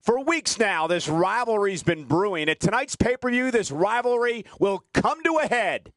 For weeks now, this rivalry's been brewing. At tonight's pay-per-view, this rivalry will come to a head.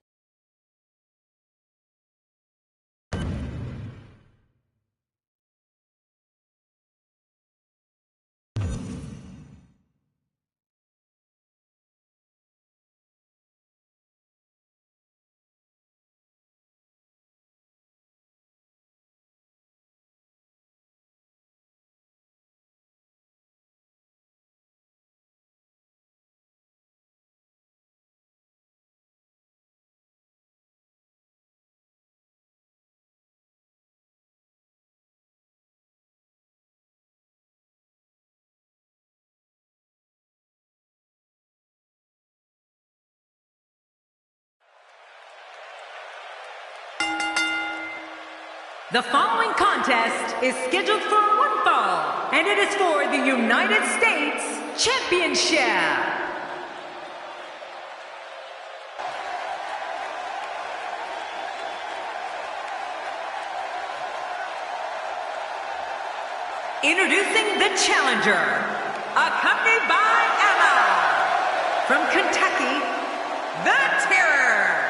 The following contest is scheduled for one fall, and it is for the United States Championship. Introducing the challenger, accompanied by Emma, from Kentucky, the Terror.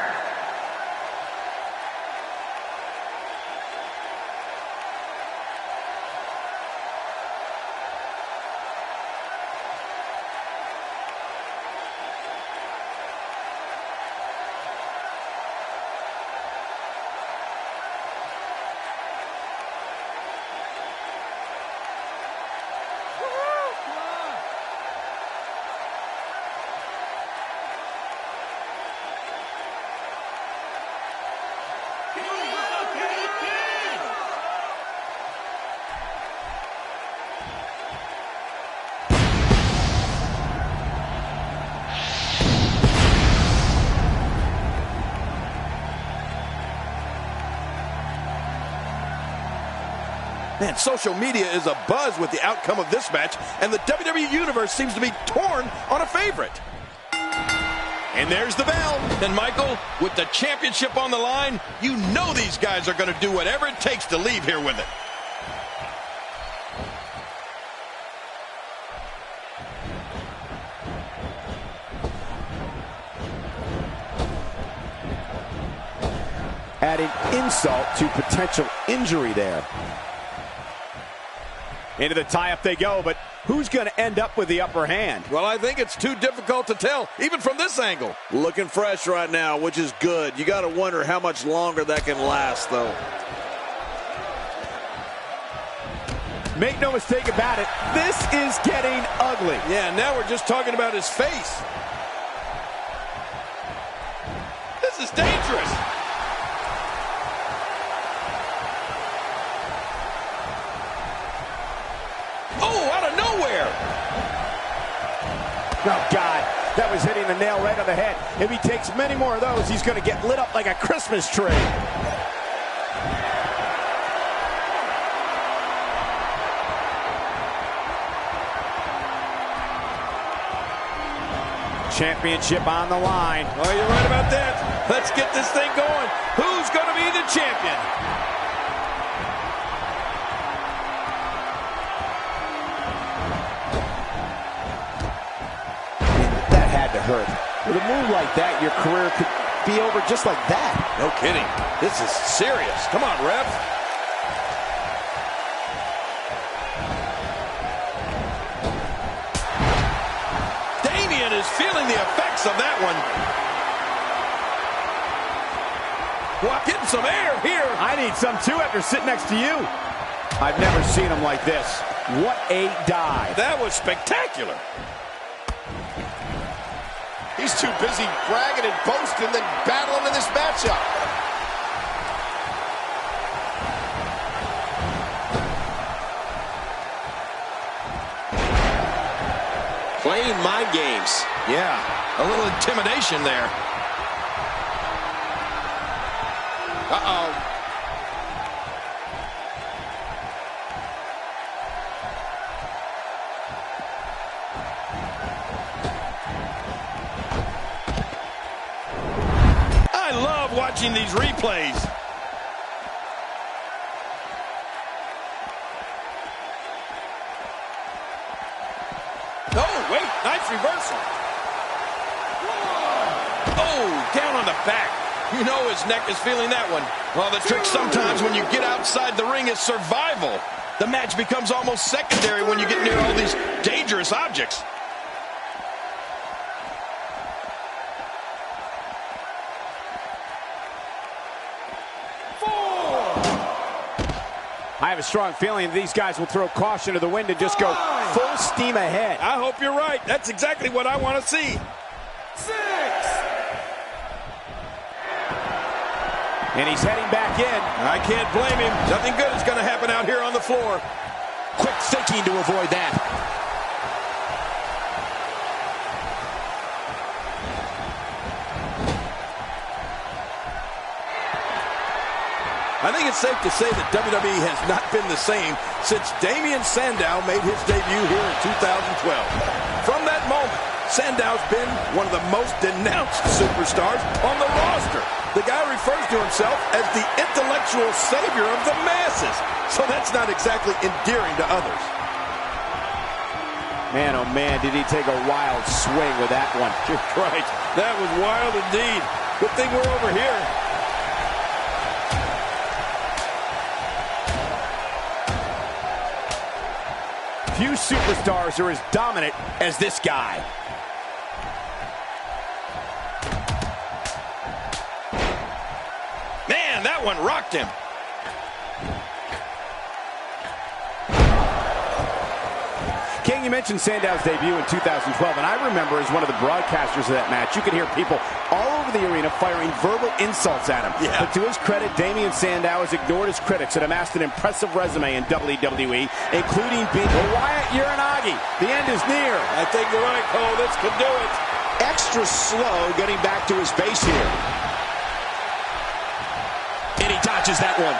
Man, social media is abuzz with the outcome of this match, and the WWE Universe seems to be torn on a favorite. And there's the bell. And Michael, with the championship on the line, you know these guys are going to do whatever it takes to leave here with it. Adding insult to potential injury there. Into the tie-up they go, but who's going to end up with the upper hand? Well, I think it's too difficult to tell, even from this angle. Looking fresh right now, which is good. You got to wonder how much longer that can last, though. Make no mistake about it, this is getting ugly. Yeah, now we're just talking about his face. This is dangerous. Oh, out of nowhere. Oh, God, that was hitting the nail right on the head. If he takes many more of those, he's going to get lit up like a Christmas tree. Championship on the line. Oh, you're right about that. Let's get this thing going. Who's going to be the champion? To hurt. With a move like that, your career could be over just like that. No kidding. This is serious. Come on, ref. Damian is feeling the effects of that one. Well, getting some air here. I need some too after sitting next to you. I've never seen him like this. What a dive. That was spectacular. He's too busy bragging and boasting than battling in this matchup. Playing mind games. Yeah, a little intimidation there. Uh-oh. Watching these replays. Oh, wait, nice reversal. Oh, down on the back. You know his neck is feeling that one. Well, the trick sometimes when you get outside the ring is survival. The match becomes almost secondary when you get near all these dangerous objects. I have a strong feeling these guys will throw caution to the wind and just go full steam ahead. I hope you're right. That's exactly what I want to see. 6. And he's heading back in. I can't blame him. Nothing good is going to happen out here on the floor. Quick thinking to avoid that. I think it's safe to say that WWE has not been the same since Damien Sandow made his debut here in 2012. From that moment, Sandow's been one of the most denounced superstars on the roster. The guy refers to himself as the intellectual savior of the masses. So that's not exactly endearing to others. Man, oh man, did he take a wild swing with that one. You're right. That was wild indeed. Good thing we're over here. Few superstars are as dominant as this guy. Man, that one rocked him. King, you mentioned Sandow's debut in 2012, and I remember as one of the broadcasters of that match, you could hear people all over the arena firing verbal insults at him. Yeah. But to his credit, Damien Sandow has ignored his critics and amassed an impressive resume in WWE, including beating Wyatt Uranagi. The end is near. I think you're right, Cole. This could do it. Extra slow getting back to his base here. And he dodges that one.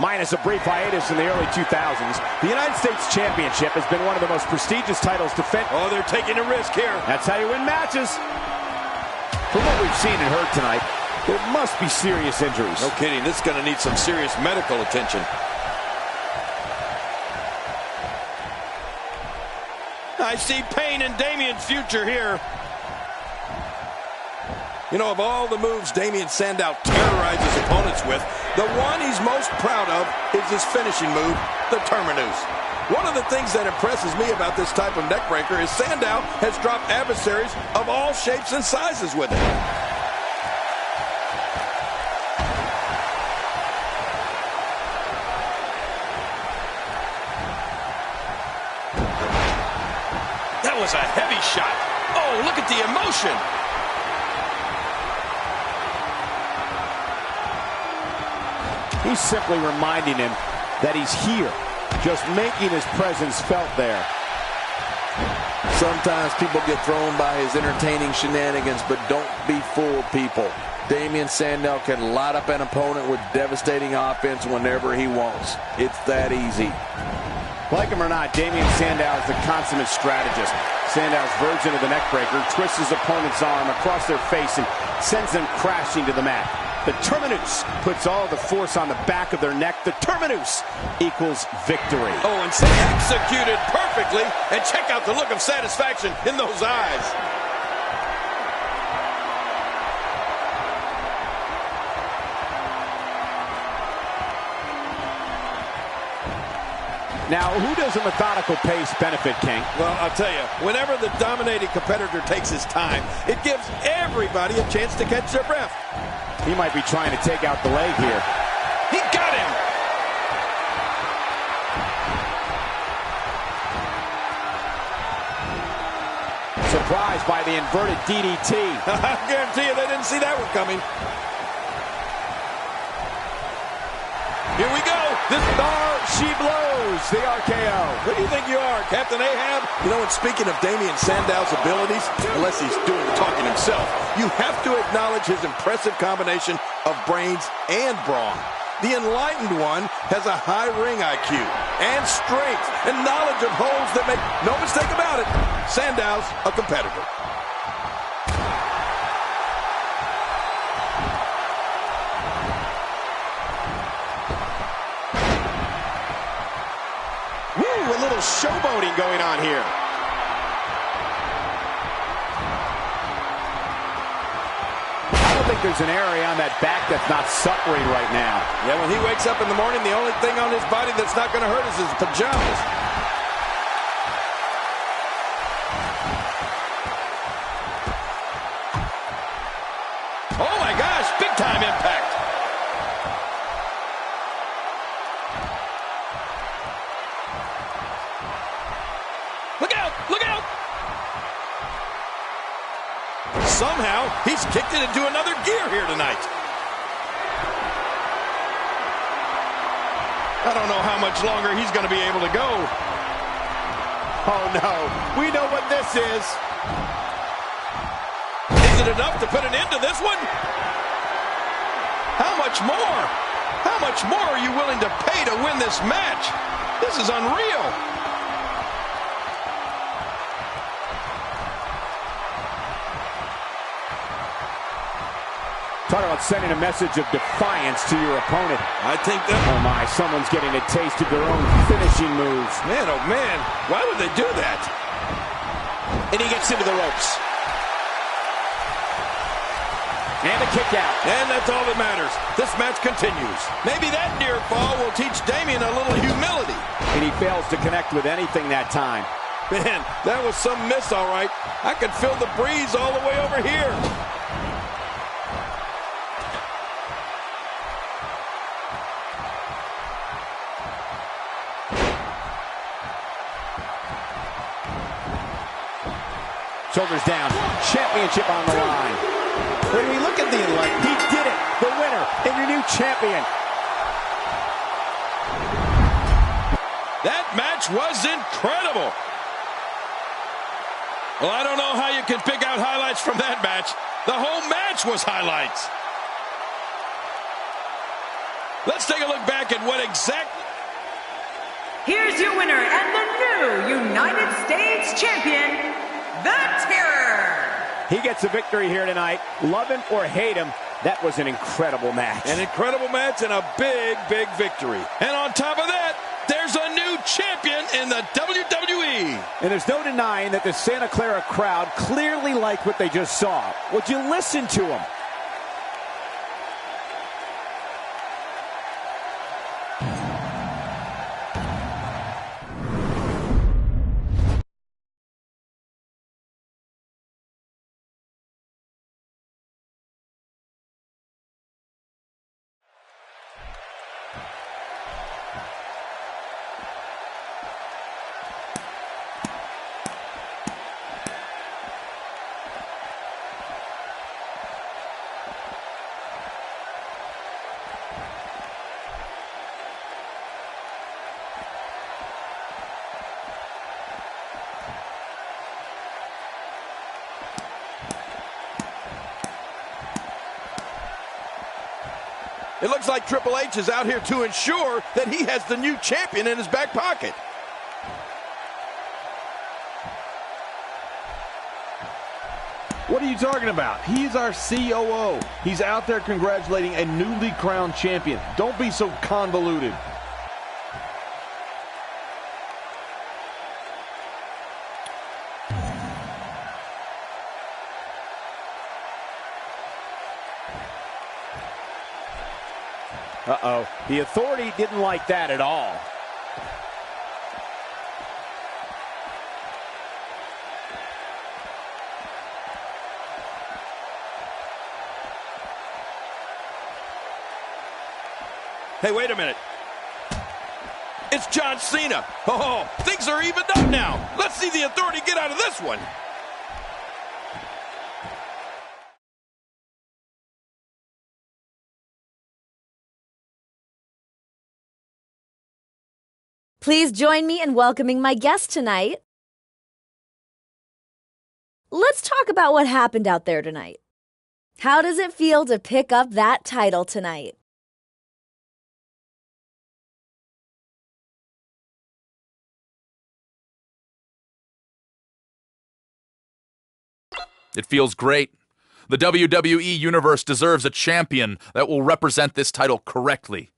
Minus a brief hiatus in the early 2000s, the United States Championship has been one of the most prestigious titles defended. Oh, they're taking a risk here. That's how you win matches. From what we've seen and heard tonight, there must be serious injuries. No kidding. This is going to need some serious medical attention. I see pain in Damien's future here. You know, of all the moves Damien Sandow terrorizes opponents with, the one he's most proud of is his finishing move, the Terminus. One of the things that impresses me about this type of neckbreaker is Sandow has dropped adversaries of all shapes and sizes with it. That was a heavy shot. Oh, look at the emotion. He's simply reminding him that he's here, just making his presence felt there. Sometimes people get thrown by his entertaining shenanigans, but don't be fooled, people. Damien Sandow can light up an opponent with devastating offense whenever he wants. It's that easy. Like him or not, Damien Sandow is the consummate strategist. Sandow's version of the neckbreaker twists his opponent's arm across their face and sends them crashing to the mat. The Terminus puts all the force on the back of their neck. The Terminus equals victory. Oh, and executed perfectly. And check out the look of satisfaction in those eyes. Now, who does a methodical pace benefit, King? Well, I'll tell you, whenever the dominating competitor takes his time, it gives everybody a chance to catch their breath. He might be trying to take out the leg here. He got him! Surprised by the inverted DDT. I guarantee you they didn't see that one coming. Here we go. This star, she blows the RKO. Who do you think you are, Captain Ahab? You know, and speaking of Damien Sandow's abilities, unless he's doing the talking himself, you have to acknowledge his impressive combination of brains and brawn. The enlightened one has a high ring IQ and strength and knowledge of holds that make no mistake about it. Sandow's a competitor. little showboating going on here. I don't think there's an area on that back that's not suffering right now. Yeah, when he wakes up in the morning, the only thing on his body that's not going to hurt is his pajamas. Oh my gosh, big time impact. Look out, look out. Somehow, he's kicked it into another gear here tonight. I don't know how much longer he's going to be able to go. Oh no, we know what this is. Is it enough to put an end to this one? How much more? How much more are you willing to pay to win this match? This is unreal. Talk about sending a message of defiance to your opponent. I think that... Oh my, someone's getting a taste of their own finishing moves. Man, oh man, why would they do that? And he gets into the ropes. And a kick out. And that's all that matters. This match continues. Maybe that near fall will teach Damian a little humility. And he fails to connect with anything that time. Man, that was some miss, all right. I could feel the breeze all the way over here. Shoulders down. Championship on the line. When we look at the enlightenment, He did it. The winner and your new champion. That match was incredible. Well, I don't know how you can pick out highlights from that match. The whole match was highlights. Let's take a look back at what exactly... Here's your winner and the new United States champion, The Terror. He gets a victory here tonight. Love him or hate him, that was an incredible match. An incredible match and a big, big victory. And on top of that, there's a new champion in the WWE. And there's no denying that the Santa Clara crowd clearly liked what they just saw. Would you listen to them? It looks like Triple H is out here to ensure that he has the new champion in his back pocket. What are you talking about? He's our COO. He's out there congratulating a newly crowned champion. Don't be so convoluted. Uh-oh. The Authority didn't like that at all. Hey, wait a minute. It's John Cena. Oh, things are evened up now. Let's see the Authority get out of this one. Please join me in welcoming my guest tonight. Let's talk about what happened out there tonight. How does it feel to pick up that title tonight? It feels great. The WWE Universe deserves a champion that will represent this title correctly.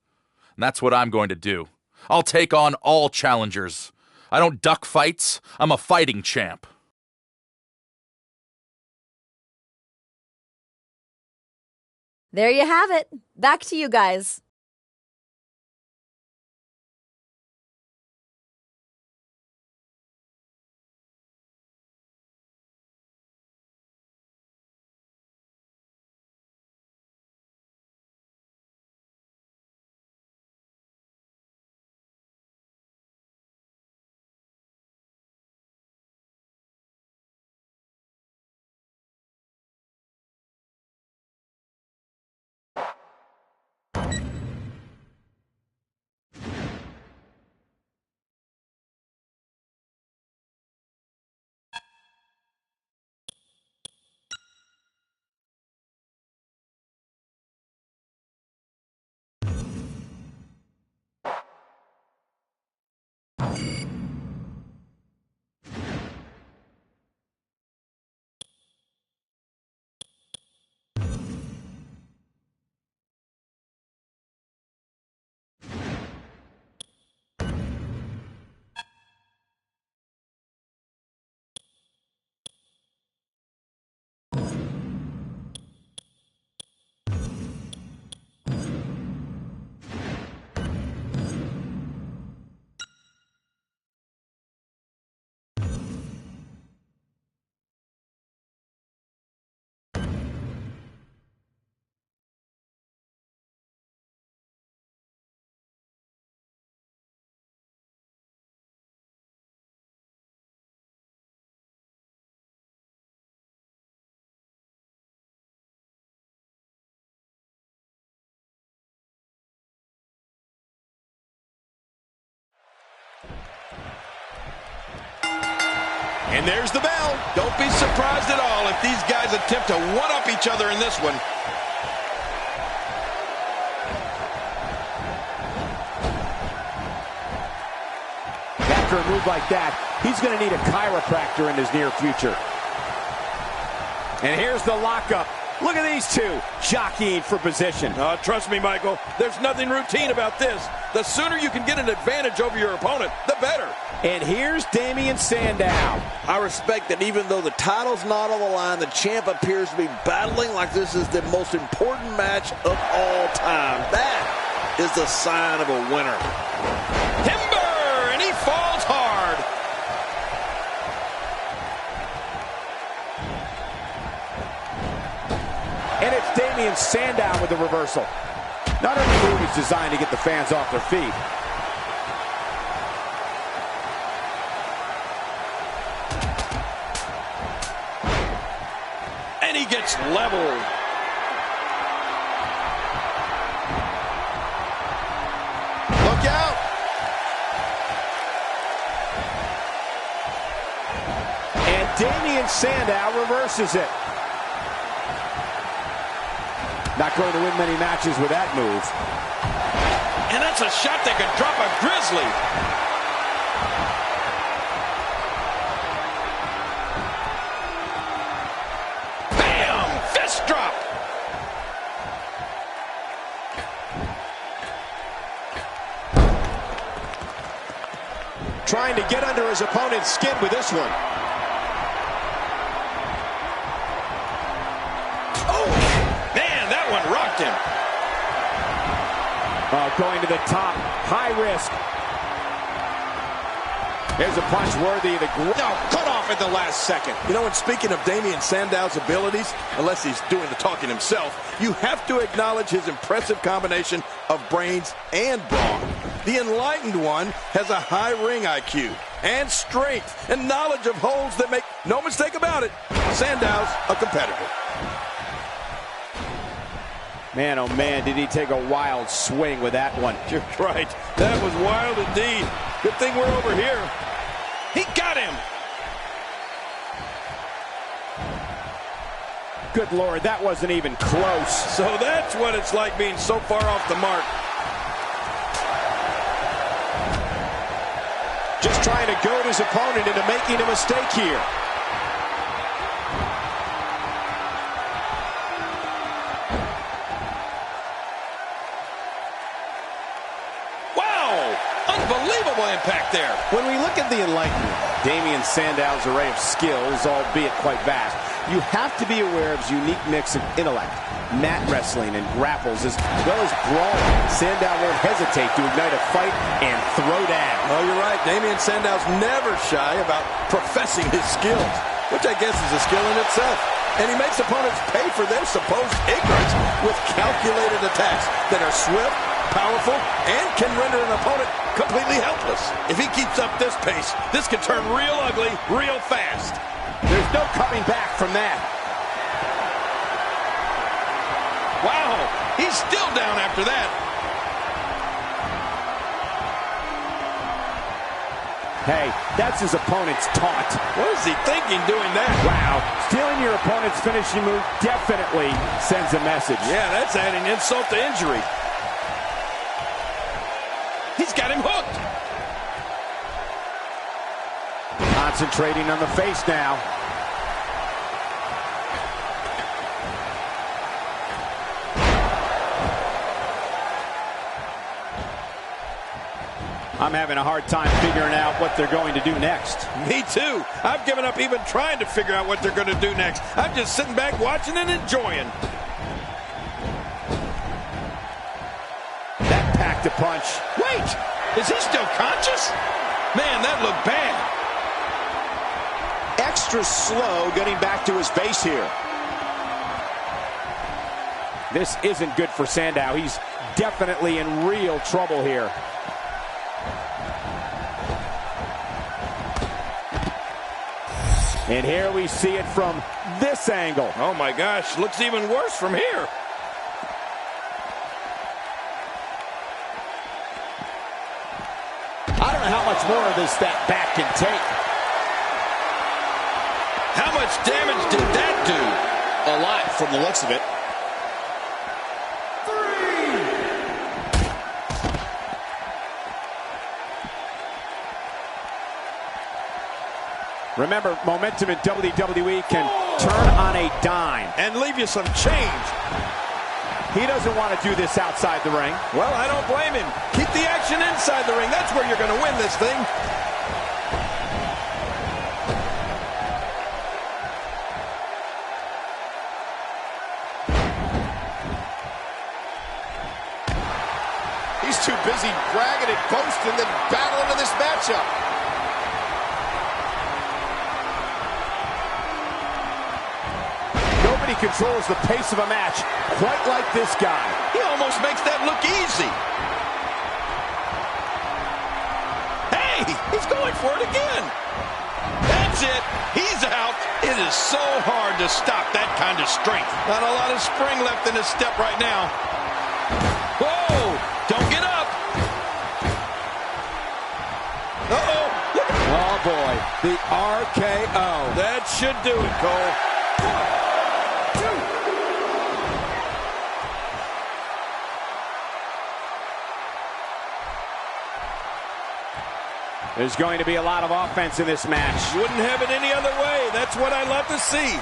And that's what I'm going to do. I'll take on all challengers. I don't duck fights. I'm a fighting champ. There you have it. Back to you guys. And there's the bell. Don't be surprised at all if these guys attempt to one-up each other in this one. After a move like that, he's going to need a chiropractor in his near future. And here's the lockup. Look at these two jockeying for position. Trust me, Michael, there's nothing routine about this. The sooner you can get an advantage over your opponent, the better. And here's Damien Sandow. I respect that even though the title's not on the line, the champ appears to be battling like this is the most important match of all time. That is the sign of a winner. Timber, and he falls hard. And it's Damien Sandow with the reversal. Not every move is designed to get the fans off their feet. And he gets leveled. Look out! And Damien Sandow reverses it. Not going to win many matches with that move. And that's a shot that could drop a Grizzly. Bam! Fist drop. Trying to get under his opponent's skin with this one. Rocked him. Going to the top, high risk. Here's a punch worthy of the cut off at the last second. You know, and speaking of Damien Sandow's abilities, unless he's doing the talking himself, you have to acknowledge his impressive combination of brains and brawn. The enlightened one has a high ring IQ and strength and knowledge of holds that make no mistake about it, Sandow's a competitor. Man, oh man, did he take a wild swing with that one. You're right. That was wild indeed. Good thing we're over here. He got him. Good Lord, that wasn't even close. So that's what it's like being so far off the mark. Just trying to goad his opponent into making a mistake here. Unbelievable powerful impact there. When we look at the Enlightenment, Damian Sandow's array of skills, albeit quite vast, you have to be aware of his unique mix of intellect, mat wrestling, and grapples, as well as brawling. Sandow won't hesitate to ignite a fight and throw down. Oh, you're right. Damian Sandow's never shy about professing his skills, which I guess is a skill in itself. And he makes opponents pay for their supposed ignorance with calculated attacks that are swift, powerful, and can render an opponent completely helpless. If he keeps up this pace, this could turn real ugly real fast. There's no coming back from that. Wow, he's still down after that. Hey, that's his opponent's taunt. What is he thinking doing that? Wow, stealing your opponent's finishing move definitely sends a message. Yeah, that's adding insult to injury. He's got him hooked. Concentrating on the face now. I'm having a hard time figuring out what they're going to do next. Me too. I've given up even trying to figure out what they're going to do next. I'm just sitting back watching and enjoying. That packed a punch. Wait, is he still conscious? Man, that looked bad. Extra slow getting back to his base here. This isn't good for Sandow. He's definitely in real trouble here. And here we see it from this angle. Oh my gosh, looks even worse from here. I don't know how much more of this that back can take. How much damage did that do? A lot from the looks of it. Remember, momentum in WWE can turn on a dime. And leave you some change. He doesn't want to do this outside the ring. Well, I don't blame him. Keep the action inside the ring. That's where you're going to win this thing. He's too busy bragging and boasting than battling in this matchup. Nobody controls the pace of a match quite like this guy. He almost makes that look easy. Hey, he's going for it again. That's it. He's out. It is so hard to stop that kind of strength. Not a lot of spring left in his step right now. Whoa, don't get up. Uh-oh. Oh, boy. The RKO. That should do it, Cole. There's going to be a lot of offense in this match. Wouldn't have it any other way. That's what I love to see.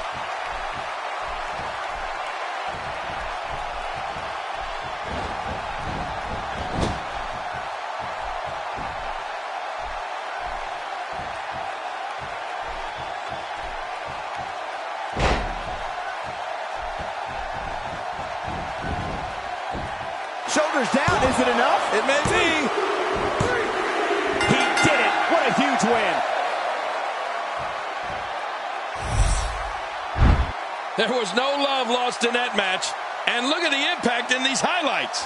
Shoulders down, is it enough? It may be. He did it. What a huge win. There was no love lost in that match. And look at the impact in these highlights.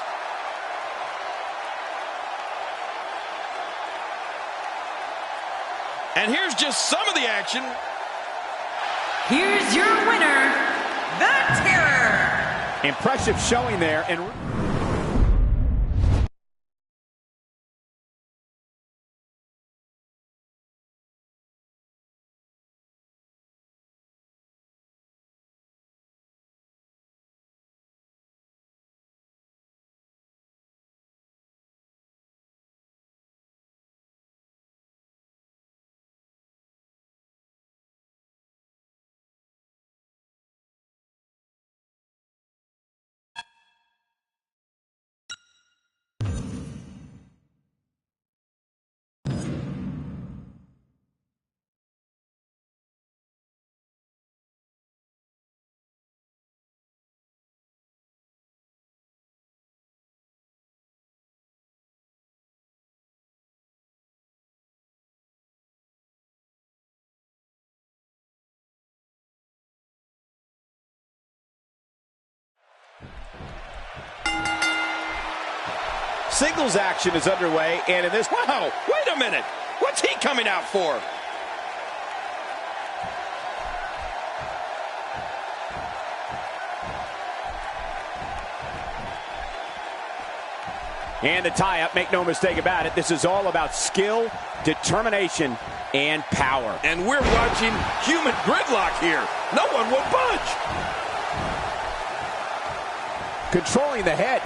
And here's just some of the action. Here's your winner, the Terror. Impressive showing there. And singles action is underway, and in this... Wow, wait a minute. What's he coming out for? And the tie-up, make no mistake about it, this is all about skill, determination, and power. And we're watching human gridlock here. No one will budge. Controlling the head.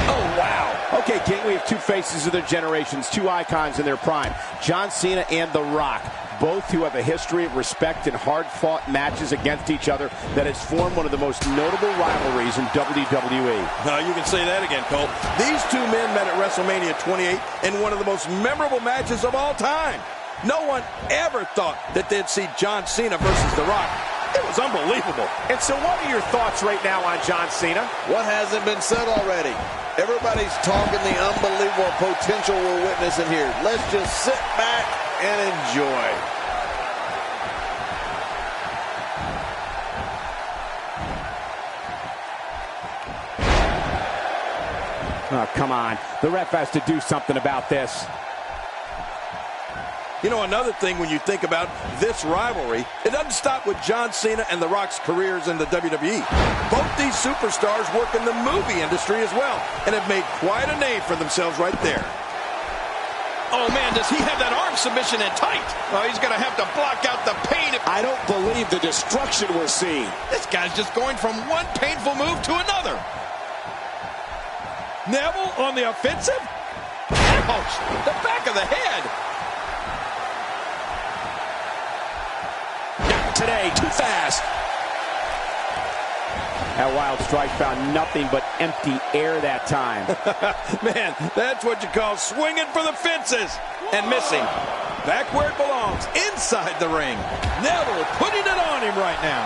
Oh, wow. Okay, King, we have two faces of their generations, two icons in their prime. John Cena and The Rock, both who have a history of respect and hard-fought matches against each other that has formed one of the most notable rivalries in WWE. Now, you can say that again, Cole. These two men met at WrestleMania 28 in one of the most memorable matches of all time. No one ever thought that they'd see John Cena versus The Rock. It was unbelievable. And so what are your thoughts right now on John Cena? What hasn't been said already? Everybody's talking the unbelievable potential we're witnessing here. Let's just sit back and enjoy. Oh, come on. The ref has to do something about this. You know, another thing when you think about this rivalry, it doesn't stop with John Cena and The Rock's careers in the WWE. Both these superstars work in the movie industry as well and have made quite a name for themselves right there. Oh, man, does he have that arm submission in tight? Oh, he's going to have to block out the pain. I don't believe the destruction we're seeing. This guy's just going from one painful move to another. Neville on the offensive? Ouch! The back of the head. Today, too fast. That wild strike found nothing but empty air that time. Man, that's what you call swinging for the fences and missing. Back where it belongs, inside the ring. Neville putting it on him right now.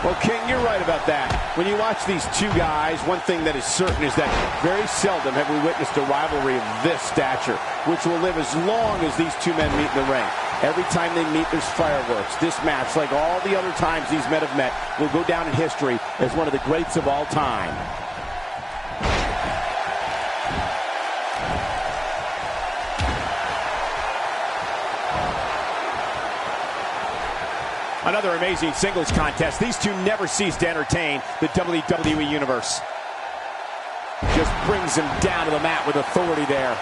Well, King, you're right about that. When you watch these two guys, one thing that is certain is that very seldom have we witnessed a rivalry of this stature, which will live as long as these two men meet in the ring. Every time they meet, there's fireworks. This match, like all the other times these men have met, will go down in history as one of the greats of all time. Another amazing singles contest. These two never cease to entertain the WWE Universe. Just brings him down to the mat with authority there.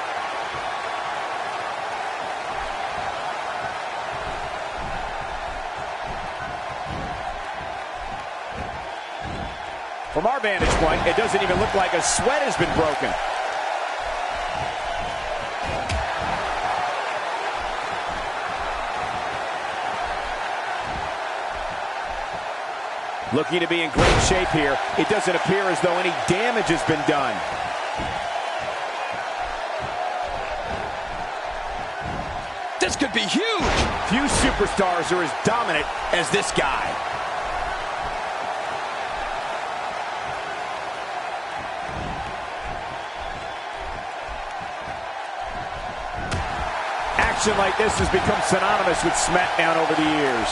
From our vantage point, it doesn't even look like a sweat has been broken. Looking to be in great shape here. It doesn't appear as though any damage has been done. This could be huge. Few superstars are as dominant as this guy. Action like this has become synonymous with SmackDown over the years.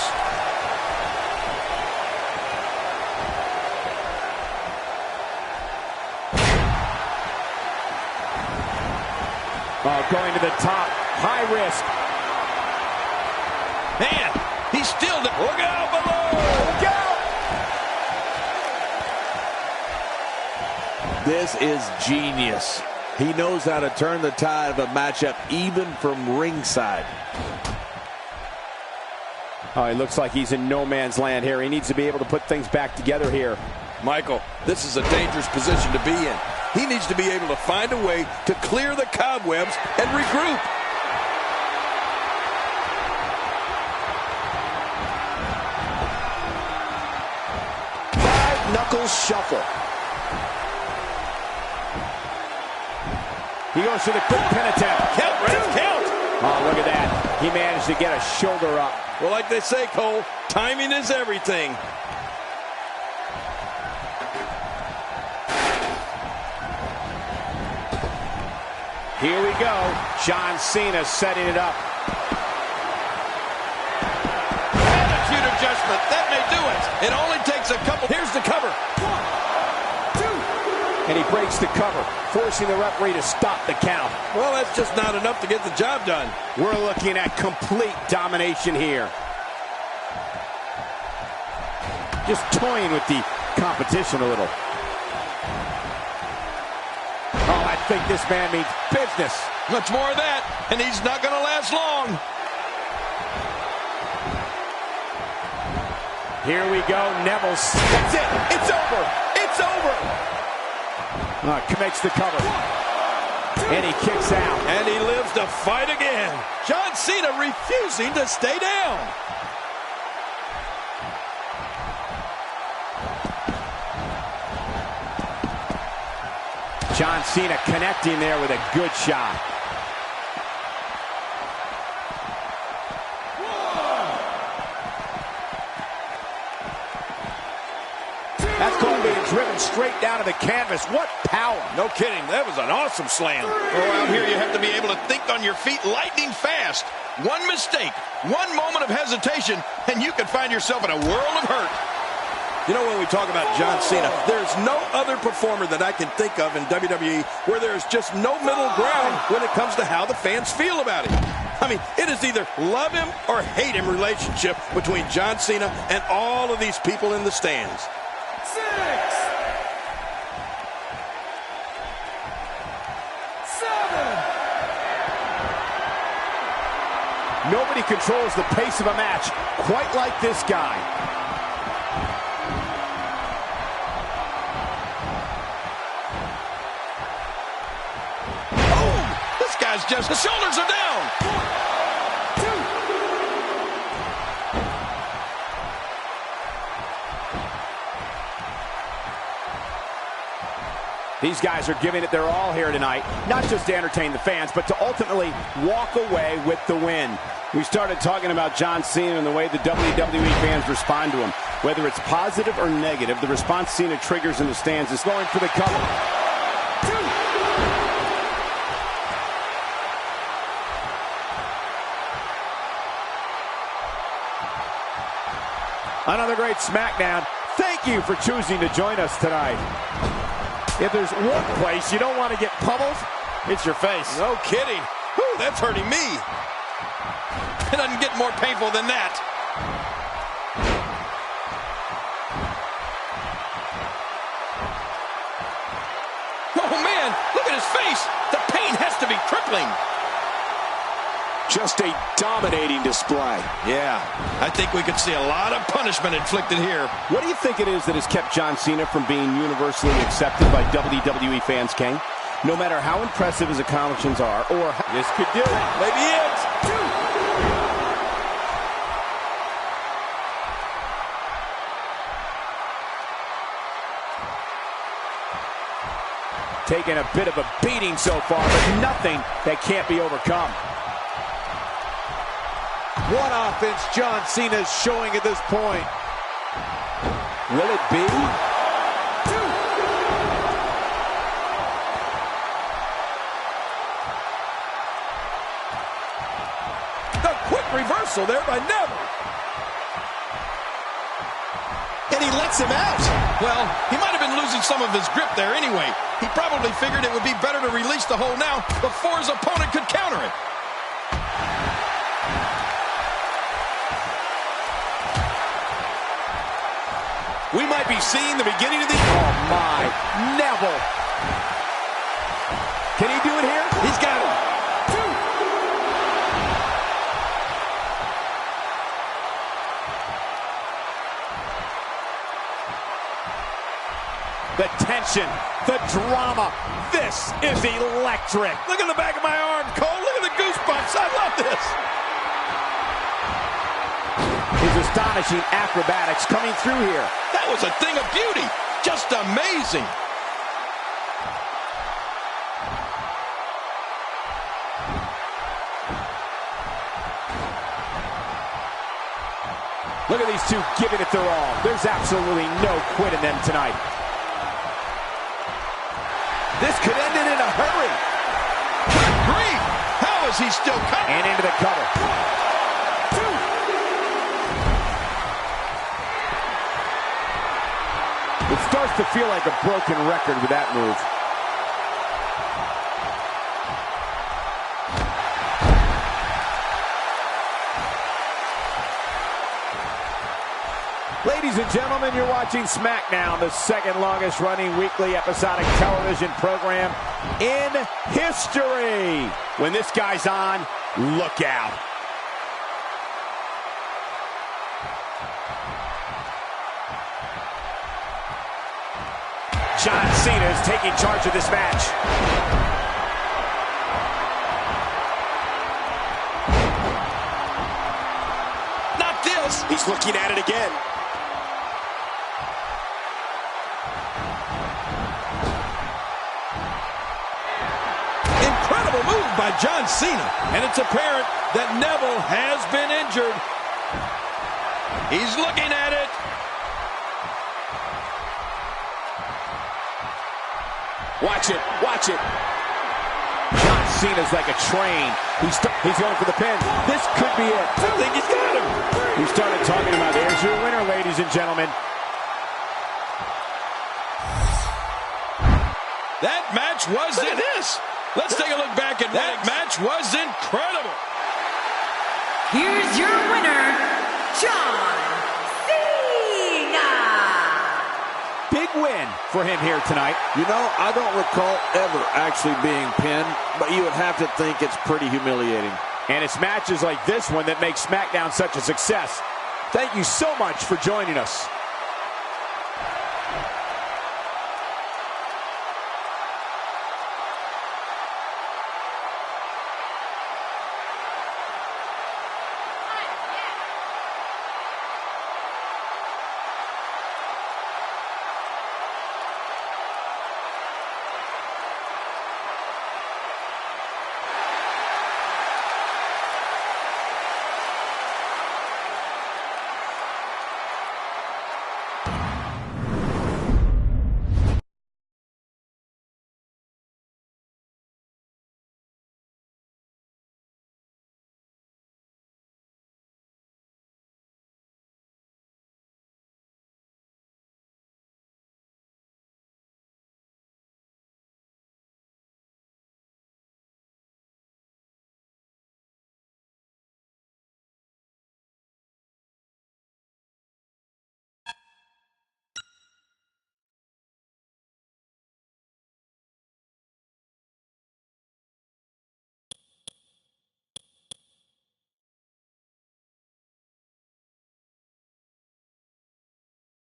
Oh, going to the top, high risk. Man, he's still look out below. Look out! This is genius. He knows how to turn the tide of a matchup even from ringside. Oh, he looks like he's in no man's land here. He needs to be able to put things back together here. Michael, this is a dangerous position to be in. He needs to be able to find a way to clear the cobwebs and regroup. Five-knuckle shuffle. He goes for the quick pin attempt. Count, Ref, count. Oh, look at that. He managed to get a shoulder up. Well, like they say, Cole, timing is everything. Here we go. John Cena setting it up. Attitude adjustment. That may do it. It only takes a couple. Here's the cover. 1, 2. And he breaks the cover, forcing the referee to stop the count. Well, that's just not enough to get the job done. We're looking at complete domination here. Just toying with the competition a little. Oh, I think this man means business. Much more of that, and he's not going to last long. Here we go, Neville's. That's it. It's over. It's over. Makes the cover. And he kicks out. And he lives to fight again. John Cena refusing to stay down. John Cena connecting there with a good shot. That's going to be driven straight down to the canvas. What power. No kidding. That was an awesome slam. Oh, out here you have to be able to think on your feet lightning fast. One mistake, one moment of hesitation, and you can find yourself in a world of hurt. You know, when we talk about John Cena, there's no other performer that I can think of in WWE where there's just no middle ground when it comes to how the fans feel about him. I mean, it is either love him or hate him relationship between John Cena and all of these people in the stands. 6, 7. Nobody controls the pace of a match quite like this guy. Just the shoulders are down. 1, 2. These guys are giving it their all here tonight, not just to entertain the fans, but to ultimately walk away with the win. We started talking about John Cena and the way the WWE fans respond to him. Whether it's positive or negative, the response Cena triggers in the stands is going for the cover. 2. Another great SmackDown. Thank you for choosing to join us tonight. If there's one place you don't want to get pummeled, it's your face. No kidding. Whew, that's hurting me. It doesn't get more painful than that. Oh, man, look at his face. The pain has to be crippling. Just a dominating display. Yeah, I think we could see a lot of punishment inflicted here. What do you think it is that has kept John Cena from being universally accepted by WWE fans, King? No matter how impressive his accomplishments are, or this could do it. Maybe it. 2. Taking a bit of a beating so far, but nothing that can't be overcome. What offense John Cena is showing at this point. Will it be? 2. The quick reversal there by Neville. And he lets him out. Well, he might have been losing some of his grip there anyway. He probably figured it would be better to release the hold now before his opponent could counter it. We might be seeing the beginning of the... Oh, my. Neville. Can he do it here? He's got it. 2. The tension, the drama. This is electric. Look at the back of my arm, Cole. Look at the goosebumps. I love this. His astonishing acrobatics coming through here. That was a thing of beauty. Just amazing. Look at these two giving it their all. There's absolutely no quit in them tonight. This could end it in a hurry. Good grief. How is he still coming? And into the cover. 2. It starts to feel like a broken record with that move. Ladies and gentlemen, you're watching SmackDown, the second longest running weekly episodic television program in history. When this guy's on, look out. John Cena is taking charge of this match. Not this. He's looking at it again. Incredible move by John Cena. And it's apparent that Neville has been injured. He's looking at it. Watch it, watch it. John Cena's like a train. He's going for the pin. This could be it. I think he's got him. We started talking about it. Here's your winner, ladies and gentlemen. That match was Look at this. Let's take a look back at that match was incredible. Here's your winner, John Cena. Big win for him here tonight. You know, I don't recall ever actually being pinned, but you would have to think it's pretty humiliating. And it's matches like this one that make SmackDown such a success. Thank you so much for joining us.